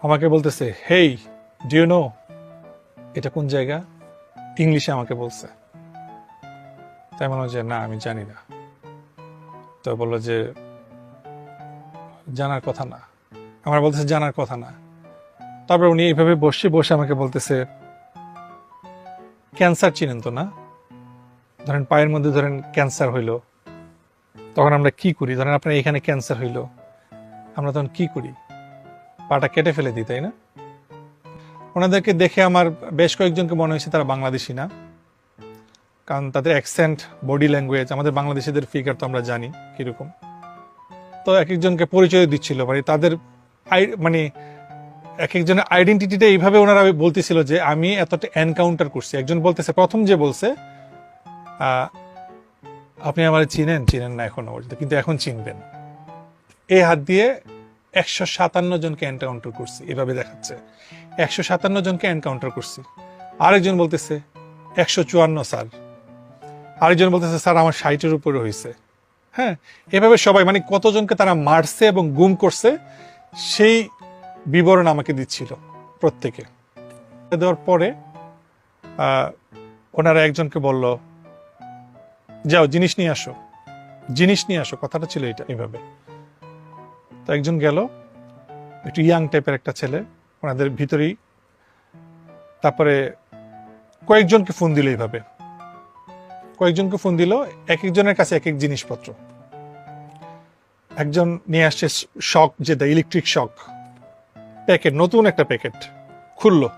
আমাকে বলতেছে, হেই do you know এটা কোন জায়গা? ইংলিশে আমাকে বলছে। তাই মনে হয় যে না, আমি জানি না। তো বললো যে জানার কথা না। আমার বলতেছে জানার কথা না। তারপর উনি এইভাবে বসে বসে আমাকে বলতেছে, ক্যান্সার চিনেন তো না? ধরেন পায়ের মধ্যে ধরেন ক্যান্সার হইলো, তখন আমরা কি করি? ধরেন আপনার এখানে ক্যান্সার হইলো, আমরা তখন কি করি? পাটা কেটে ফেলে দিই, তাই না? ওনাদেরকে দেখে আমার বেশ কয়েকজনকে মনে হয়েছে তারা বাংলাদেশি না, কারণ তাদের অ্যাকসেন্ট, বডি ল্যাঙ্গুয়েজ, আমাদের বাংলাদেশিদের ফিগার তো আমরা জানি কিরকম। তো এক একজনকে পরিচয় দিচ্ছিল, মানে তাদের মানে এক একজনের আইডেন্টিটিটা এইভাবে ওনারা বলতেছিল যে আমি এতটা এনকাউন্টার করছি। একজন বলতেছে, প্রথম যে বলছে, আপনি আমার চিনেন চিনেন না এখনো পর্যন্ত, কিন্তু এখন চিনবেন। এই হাত দিয়ে 157 জনকে এনকাউন্টার করছি, এভাবে দেখাচ্ছে 157 জনকে এনকাউন্টার করছি। আরেকজন বলতেছে 154 স্যার। আরেকজন বলতেছে স্যার আমার 60-এর উপরে হয়েছে। হ্যাঁ, এভাবে সবাই মানে কতজনকে তারা মারছে এবং গুম করছে সেই বিবরণ আমাকে দিচ্ছিল প্রত্যেকে। দেওয়ার পরে ওনারা একজনকে বলল, যাও জিনিস নিয়ে আসো, জিনিস নিয়ে আসো, কথাটা ছিল এটা এইভাবে। তো একজন গেল, একটু ইয়াং টাইপের একটা ছেলে ওনাদের ভিতরেই। তারপরে কয়েকজনকে ফোন দিল, এইভাবে কয়েকজনকে ফোন দিল, এক একজনের কাছে এক এক জিনিসপত্র। একজন নিয়ে আসছে শক, যেটা ইলেকট্রিক শক প্যাকেট, নতুন একটা প্যাকেট খুললো,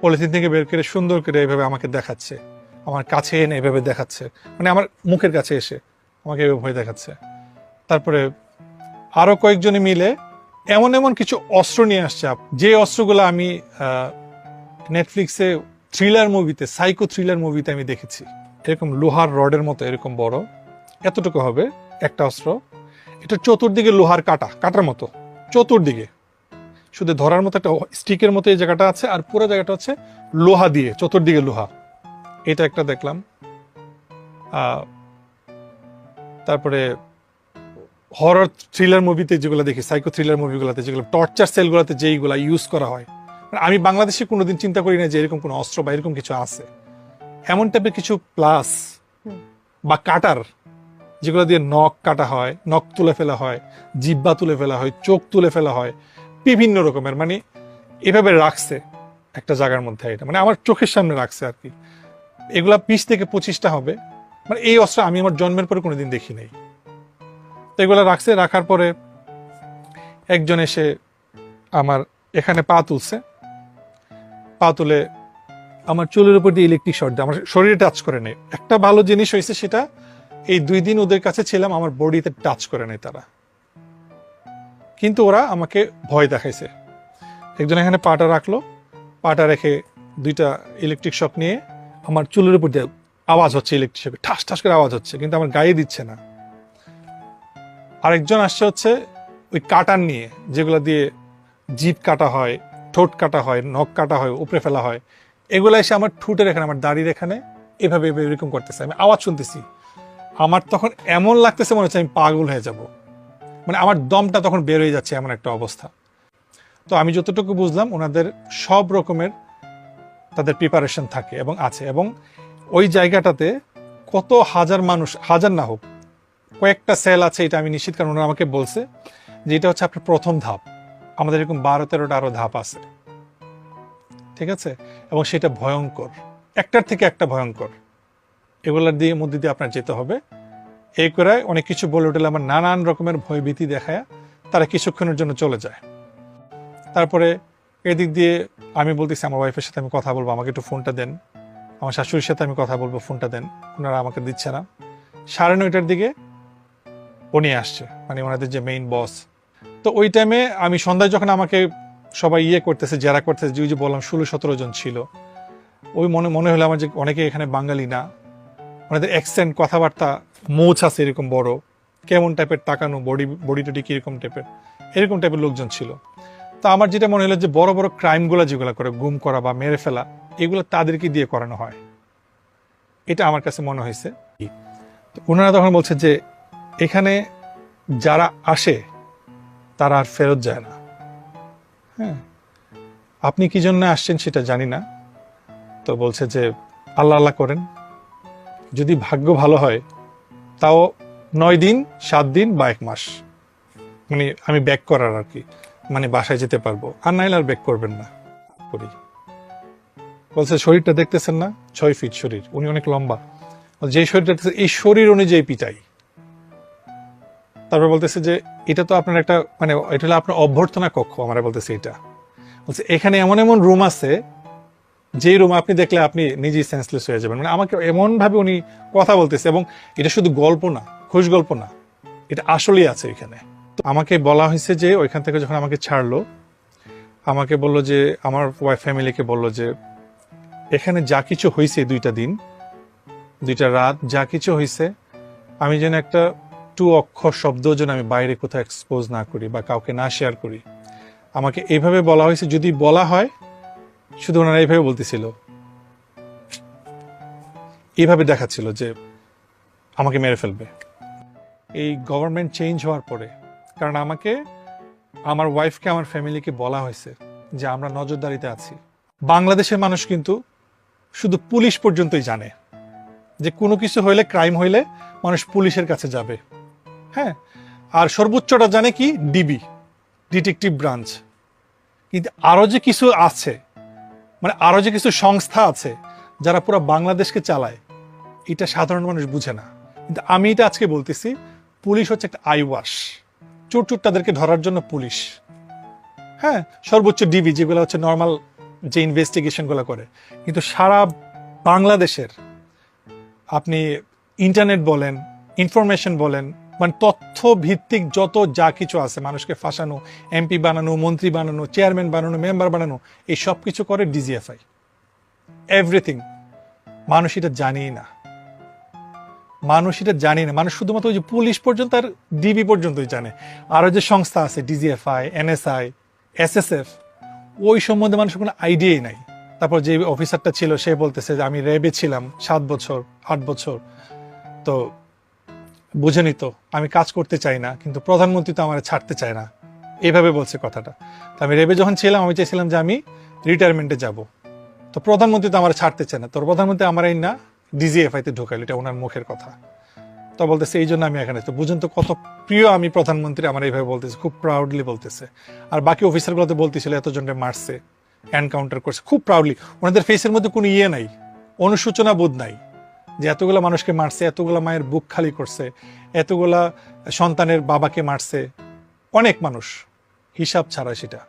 পলিথিন থেকে বের করে সুন্দর করে এইভাবে আমাকে দেখাচ্ছে, আমার কাছে এনে এভাবে দেখাচ্ছে, মানে আমার মুখের কাছে এসে আমাকে এভাবে ভয় দেখাচ্ছে। তারপরে আরো কয়েকজনে মিলে এমন এমন কিছু অস্ত্র নিয়ে আসছে, যে অস্ত্রগুলো আমি নেটফ্লিক্সে থ্রিলার মুভিতে, সাইকো থ্রিলার মুভিতে আমি দেখেছি। এরকম লোহার রডের মতো, এরকম বড়, এতটুকু হবে একটা অস্ত্র। এটা চতুর্দিকে লোহার কাটার মতো, চতুর্দিকে শুধু ধরার মতো একটা স্টিকের মতো এই জায়গাটা আছে, আর পুরো জায়গাটা হচ্ছে লোহা দিয়ে, চতুর্দিকে লোহা। এটা একটা দেখলাম। তারপরে হরর থ্রিলার মুভিতে যেগুলো দেখি, সাইকো থ্রিলার মুভিগুলোতে যেগুলো টর্চার সেলগুলোতে যেইগুলো ইউজ করা হয়, আমি বাংলাদেশে কোনোদিন চিন্তা করি না যে এরকম কোনো অস্ত্র বা এরকম কিছু আছে। এমন টাইপের কিছু প্লাস বা কাটার, যেগুলো দিয়ে নখ কাটা হয়, নখ তুলে ফেলা হয়, জিব্বা তুলে ফেলা হয়, চোখ তুলে ফেলা হয়, বিভিন্ন রকমের, মানে এভাবে রাখছে একটা জায়গার মধ্যে। এটা মানে আমার চোখের সামনে রাখছে আর কি। এগুলা 20 থেকে 25টা হবে। মানে এই অস্ত্র আমি আমার জন্মের পরে কোনোদিন দেখি নাই। তো এগুলো রাখছে, রাখার পরে একজন এসে আমার এখানে পা তুলছে, পা তুলে আমার চুলের উপর দিয়ে ইলেকট্রিক শর্ট দিয়ে আমার শরীরে টাচ করে নেই। একটা ভালো জিনিস হয়েছে, সেটা এই 2 দিন ওদের কাছে ছিলাম, আমার বডিতে টাচ করে নেই তারা, কিন্তু ওরা আমাকে ভয় দেখাইছে। একজন এখানে পাটা রাখলো, পাটা রেখে 2টা ইলেকট্রিক শক নিয়ে আমার চুলের উপর দিয়ে আওয়াজ হচ্ছে, ইলেকট্রিক শকে ঠাস ঠাস করে আওয়াজ হচ্ছে, কিন্তু আমার গায়ে দিচ্ছে না। আরেকজন আসছে হচ্ছে ওই কাটার নিয়ে, যেগুলো দিয়ে জিভ কাটা হয়, ঠোঁট কাটা হয়, নখ কাটা হয়, উপরে ফেলা হয়, এগুলো এসে আমার ঠোঁটের এখানে, আমার দাড়ির এখানে এভাবে এরকম করতেছে। আমি আওয়াজ শুনতেছি, আমার তখন এমন লাগতেছে মনে হচ্ছে আমি পাগল হয়ে যাব, মানে আমার দমটা তখন বের হয়ে যাচ্ছে, এমন একটা অবস্থা। তো আমি যতটুকু বুঝলাম, ওনাদের সব রকমের তাদের প্রিপারেশন থাকে এবং আছে, এবং ওই জায়গাটাতে কত হাজার মানুষ, হাজার না হোক কয়েকটা সেল আছে, এটা আমি নিশ্চিত, কারণ ওনারা আমাকে বলছে যে এটা হচ্ছে আপনার প্রথম ধাপ, আমাদের এরকম 12-13টা আরো ধাপ আছে, ঠিক আছে? এবং সেটা ভয়ঙ্কর, একটার থেকে একটা ভয়ঙ্কর। এগুলোর দিয়ে মধ্যে দিয়ে আপনার যেতে হবে। এই করে অনেক কিছু বলে উঠলে আমার নানান রকমের ভয়ভীতি দেখায় তারা কিছুক্ষণের জন্য চলে যায়। তারপরে এদিক দিয়ে আমি বলতেছি আমার ওয়াইফের সাথে আমি কথা বলবো, আমাকে একটু ফোনটা দেন, আমার শাশুড়ির সাথে আমি কথা বলবো, ফোনটা দেন। ওনারা আমাকে দিচ্ছে না। 9:30টার দিকে উনি আসছে, মানে ওনাদের যে মেইন বস। তো ওই টাইমে আমি সন্ধ্যায় যখন আমাকে সবাই করতেছে, জেরা করতেছে, যে বললাম 16-17 জন ছিল, ওই মনে হলো আমার যে অনেকে এখানে বাঙালি না, ওনাদের অ্যাকসেন্ট, কথাবার্তা, মোচ আছে এরকম বড়, কেমন টাইপের তাকানো, বডি টডি কিরকম টাইপের, এরকম টাইপের লোকজন ছিল। তো আমার যেটা মনে হলো যে বড় বড় ক্রাইমগুলো যেগুলো করে, গুম করা বা মেরে ফেলা, এগুলো তাদেরকে দিয়ে করানো হয়, এটা আমার কাছে মনে হয়েছে। ওনারা তখন বলছে যে এখানে যারা আসে তারা আর ফেরত যায় না। হ্যাঁ, আপনি কি জন্য আসছেন সেটা জানি না। তো বলছে যে আল্লাহ আল্লাহ করেন, যদি ভাগ্য ভালো হয় তাও 9 দিন 7 দিন বা 1 মাস, মানে আমি ব্যাক করার আর কি, মানে বাসায় যেতে পারবো, আর নাইলে আর ব্যাক করবেন না করি। বলছে শরীরটা দেখতেছেন না, 6 ফিট শরীর, উনি অনেক লম্বা, যে শরীরটা দেখতেছেন, এই শরীর অনুযায়ী পিটাই। তারপর বলতেছে যে এটা তো আপনার একটা মানে এটা হলো আপনার অভ্যর্থনা কক্ষ, আমরা বলতেছি এটা। বলছে এখানে এমন এমন রুম আছে যে রুম আপনি দেখলে আপনি নিজেই সেন্সলেস হয়ে যাবেন। মানে আমাকে এমন ভাবে উনি কথা বলতেছে, এবং এটা শুধু গল্প না, খুশ গল্প না, এটা আসলেই আছে এখানে। তো আমাকে বলা হয়েছে যে ওইখান থেকে যখন আমাকে ছাড়লো, আমাকে বললো যে আমার ওয়াইফ ফ্যামিলিকে বললো যে এখানে যা কিছু হয়েছে 2টা দিন 2টা রাত যা কিছু হয়েছে, আমি যেন একটা 2 অক্ষর শব্দ যেন আমি বাইরে কোথাও এক্সপোজ না করি বা কাউকে না শেয়ার করি। আমাকে এইভাবে বলা হয়েছে, যদি বলা হয়, শুধু ওনারা এইভাবে বলতেছিল, এইভাবে দেখাচ্ছিল যে আমাকে মেরে ফেলবে। এই গভর্নমেন্ট চেঞ্জ হওয়ার পরে, কারণ আমাকে, আমার ওয়াইফকে, আমার ফ্যামিলিকে বলা হয়েছে যে আমরা নজরদারিতে আছি। বাংলাদেশের মানুষ কিন্তু শুধু পুলিশ পর্যন্তই জানে যে কোনো কিছু হইলে, ক্রাইম হইলে মানুষ পুলিশের কাছে যাবে, হ্যাঁ, আর সর্বোচ্চটা জানে কি, ডিবি, ডিটেকটিভ ব্রাঞ্চ। কিন্তু আরো যে কিছু আছে, মানে আরো যে কিছু সংস্থা আছে যারা পুরো বাংলাদেশকে চালায়, এটা সাধারণ মানুষ বুঝে না। কিন্তু আমি এটা আজকে বলতেছি, পুলিশ হচ্ছে একটা আই ওয়াশ, চোর তাদেরকে ধরার জন্য পুলিশ, হ্যাঁ, সর্বোচ্চ ডিবি যেগুলো হচ্ছে নর্মাল যে ইনভেস্টিগেশন গুলো করে। কিন্তু সারা বাংলাদেশের আপনি ইন্টারনেট বলেন, ইনফরমেশন বলেন, মানে তথ্য ভিত্তিক যত যা কিছু আছে, মানুষকে ফাঁসানো, এমপি বানানো, মন্ত্রী বানানো, চেয়ারম্যান বানানো, মেম্বার বানানো, এই সব কিছু করে ডিজিএফআই। এভরিথিং। মানুষ এটা জানেই না, মানুষ এটা জানে না। মানুষ শুধুমাত্র ওই যে পুলিশ পর্যন্ত আর ডিবি পর্যন্তই জানে। আরো যে সংস্থা আছে, ডিজিএফআই, এনএসআই, এসএসএফ, ওই সম্বন্ধে মানুষের কোনো আইডিয়াই নাই। তারপর যে অফিসারটা ছিল সে বলতেছে যে আমি র্যাবে ছিলাম 7 বছর 8 বছর, তো বুঝেনি তো আমি কাজ করতে চাই না, কিন্তু প্রধানমন্ত্রী তো আমার ছাড়তে চায় না, এইভাবে বলছে কথাটা। তো আমি র্যাবে যখন ছিলাম আমি চাইছিলাম যে আমি রিটায়ারমেন্টে যাব, তো প্রধানমন্ত্রী তো আমার ছাড়তে চায় না, তোর প্রধানমন্ত্রী আমার এই না ডিজিএফআইতে ঢোকাইল, এটা ওনার মুখের কথা। তো বলতেছে এই জন্য আমি এখানে। তো বুঝুন তো কত প্রিয় আমি প্রধানমন্ত্রী, আমার এইভাবে বলতেছে, খুব প্রাউডলি বলতেছে। আর বাকি অফিসারগুলো তো বলতেছিল এতজনকে মারছে, এনকাউন্টার করছে, খুব প্রাউডলি। ওনাদের ফেসের মধ্যে কোনো ইয়ে নাই, অনুশোচনা বোধ নাই যে এতগুলা মানুষকে মারছে, এতগুলা মায়ের বুক খালি করছে, এতগুলা সন্তানের বাবাকে মারছে, অনেক মানুষ, হিসাব ছাড়া সেটা।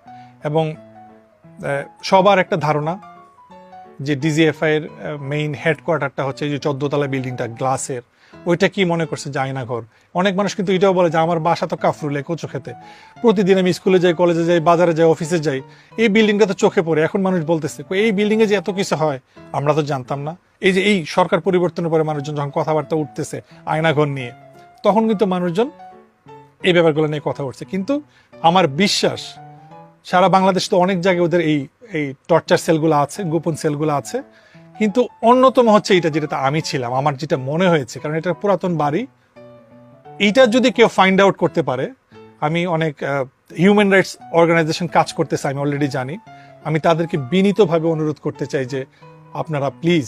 এবং সবার একটা ধারণা যে ডিজিএফআই এর মেইন হেডকোয়ার্টারটা হচ্ছে এই যে 14 তলা বিল্ডিংটা গ্লাসের, ওইটা কি মনে করছে যে আয়নাঘর। অনেক মানুষ কিন্তু এটাও বলে যে আমার বাসা তো কাফরুলে, কচু খেতে, প্রতিদিন আমি স্কুলে যাই, কলেজে যাই, বাজারে যাই, অফিসে যাই, এই বিল্ডিংটা তো চোখে পড়ে। এখন মানুষ বলতেছে এই বিল্ডিং এ যে এত কিছু হয় আমরা তো জানতাম না। এই যে এই সরকার পরিবর্তনের পরে মানুষজন যখন কথাবার্তা উঠতেছে আয়নাঘর নিয়ে, তখন কিন্তু মানুষজন এই ব্যাপারগুলো নিয়ে কথা উঠছে। কিন্তু আমার বিশ্বাস সারা বাংলাদেশ তো অনেক জায়গায় ওদের এই এই টর্চার সেলগুলো আছে, গোপন সেলগুলো আছে, কিন্তু অন্যতম হচ্ছে এটা, যেটা আমি ছিলাম, আমার যেটা মনে হয়েছে, কারণ এটা পুরাতন বাড়ি, এইটা যদি কেউ ফাইন্ড আউট করতে পারে। আমি অনেক হিউম্যান রাইটস অর্গানাইজেশন কাজ করতেছে, আমি অলরেডি জানি। আমি তাদেরকে বিনীতভাবে অনুরোধ করতে চাই যে আপনারা প্লিজ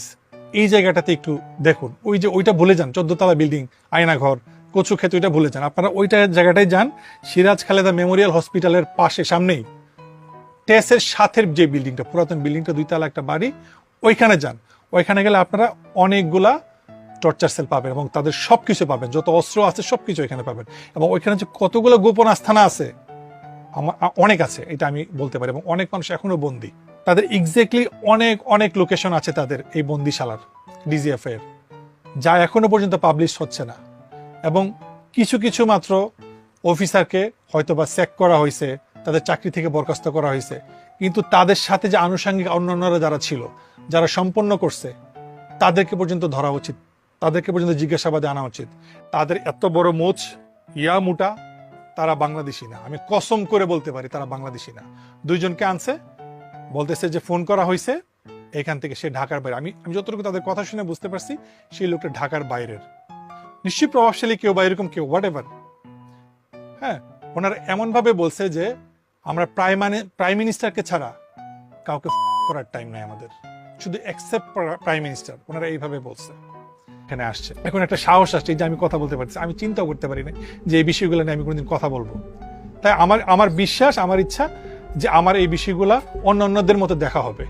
এই জায়গাটাতে একটু দেখুন। ওই যে ওইটা ভুলে যান, 14 তলা বিল্ডিং, আয়নাঘর, কচু ক্ষেত, ওইটা ভুলে যান, আপনারা ওইটা জায়গাটায় যান। সিরাজ খালেদা মেমোরিয়াল হসপিটালের পাশে, সামনেই টেসের সাথের যে বিল্ডিংটা, পুরাতন বিল্ডিংটা, 2 তলা একটা বাড়ি, ওইখানে যান। ওইখানে গেলে আপনারা অনেকগুলা টর্চার সেল পাবেন এবং তাদের সবকিছু পাবেন, যত অস্ত্র আছে সবকিছু এখানে পাবেন। এবং ওইখানে যে কতগুলো গোপন আস্থানা আছে, অনেক আছে, এটা আমি বলতে পারি। এবং অনেক মানুষ এখনো বন্দী, তাদের এক্স্যাক্টলি অনেক অনেক লোকেশন আছে তাদের এই বন্দিশালার, ডিজিএফআই এর, যা এখনো পর্যন্ত পাবলিশ হচ্ছে না। এবং কিছু কিছু মাত্র অফিসারকে হয়তোবা চেক করা হয়েছে, তাদের চাকরি থেকে বরখাস্ত করা হয়েছে, কিন্তু তাদের সাথে যে আনুষঙ্গিক অন্যান্যরা যারা ছিল, যারা সম্পন্ন করছে, তাদেরকে পর্যন্ত ধরা উচিত, তাদেরকে পর্যন্ত জিজ্ঞাসাবাদে আনা উচিত। তাদের এত বড় মোচ, ইয়া মোটা, তারা বাংলাদেশি না, আমি কসম করে বলতে পারি তারা বাংলাদেশি না। 2 জনকে আনছে, বলতেছে যে ফোন করা হয়েছে এখান থেকে, সে ঢাকার বাইরে। আমি যতটুকু তাদের কথা শুনে বুঝতে পারছি সেই লোকটা ঢাকার বাইরের, নিশ্চয়ই প্রভাবশালী কেউ বা এরকম কেউ, হোয়াট এভার। হ্যাঁ, ওনারা এমন ভাবে বলছে যে আমরা প্রাইম মিনিস্টারকে ছাড়া কাউকে করার টাইম নাই আমাদের, শুধু এক্সেপ্ট প্রাইম মিনিস্টার, ওনারা এইভাবে বলছে, এখানে আসছে। এখন একটা সাহস আসছে যে আমি কথা বলতে পারছি, আমি চিন্তাও করতে পারি না যে এই বিষয়গুলো নিয়ে আমি কোনোদিন কথা বলবো। তাই আমার বিশ্বাস, আমার ইচ্ছা যে আমার এই বিষয়গুলা অন্যদের মতো দেখা হবে।